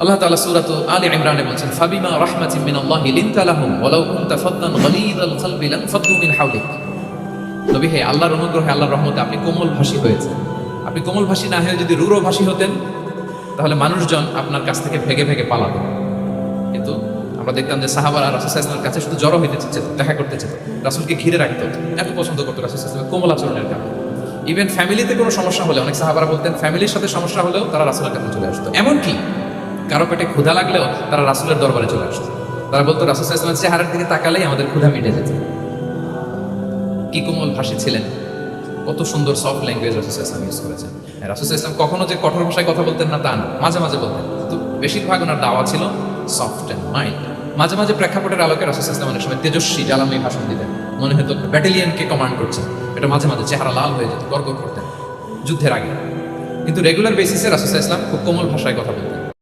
আল্লাহ তাআলা সূরাত আলে ইমরানে বলছেন, ফাবিমা রাহমাতিন মিনাল্লাহি লিনতা লাহুম ওয়ালাউ কুনতা ফাদ্দান গলীযাল কলবি লানফাদ্দু মিন হাওলিক। নবী হে, আল্লাহর অনুগ্রহে, আল্লাহর রহমতে আপনি কোমল ভাষী হয়েছেন। আপনি কোমল ভাষী না হয়ে যদি রূঢ় ভাষী হতেন, তাহলে মানুষজন আপনার কাছ থেকে ভেগে ভেগে পালাতো। কিন্তু আমরা দেখতাম যে সাহাবারা রাসূল সাল্লাল্লাহু আলাইহি ওয়াসাল্লামের কাছে শুধু জড়ো হইতে চেত, দেখা করতে চেত, রাসূলকে ঘিরে রাখতো, এত পছন্দ করতো রাসূল সাল্লাল্লাহু আলাইহি ওয়াসাল্লামের কোমল আচরণের কারণে। ইভেন ফ্যামিলিতে কোনো সমস্যা হলে, অনেক সাহাবারা বলতেন ফ্যামিলির সাথে সমস্যা হলেও তারা রাসূলের কাছে চলে আসতো। এমনকি কারো পেটে ক্ষুধা লাগলেও তারা রাসূলের দরবারে চলে আসতো। তারা বলতো রাসূল সাল্লাল্লাহু আলাইহি ওয়াসাল্লামের চেহারার দিকে তাকালেই আমাদের ক্ষুধা মিটে যেত। কি কোমল ভাষী ছিলেন, কত সুন্দর সফট ল্যাঙ্গুয়েজ রাসূল সাল্লাল্লাহু আলাইহি ওয়াসাল্লাম ইউজ করেছেন। রাসূল সাল্লাল্লাহু আলাইহি ওয়াসাল্লাম কখনো যে কঠোর ভাষায় কথা বলতেন না তা না, মাঝে মাঝে বলতেন, কিন্তু বেশিরভাগ ওনার দাওয়া ছিল সফট অ্যান্ড মাইল্ড। মাঝে মাঝে প্রেক্ষাপটের আলোকে রাসূল সাল্লাল্লাহু আলাইহি ওয়াসাল্লাম অনেক সময় তেজস্বী জ্বালাময়ী ভাষণ দিতেন, মনে হতো ব্যাটালিয়নকে কমান্ড করছেন। এটা মাঝে মাঝে চেহারা লাল হয়ে যেত, গর্ব করতেন যুদ্ধের আগে। কিন্তু রেগুলার বেসিসে রাসূল সাল্লাল্লাহু আলাইহি ওয়াসাল্লাম খুব কোমল ভাষায় কথা বলতেন।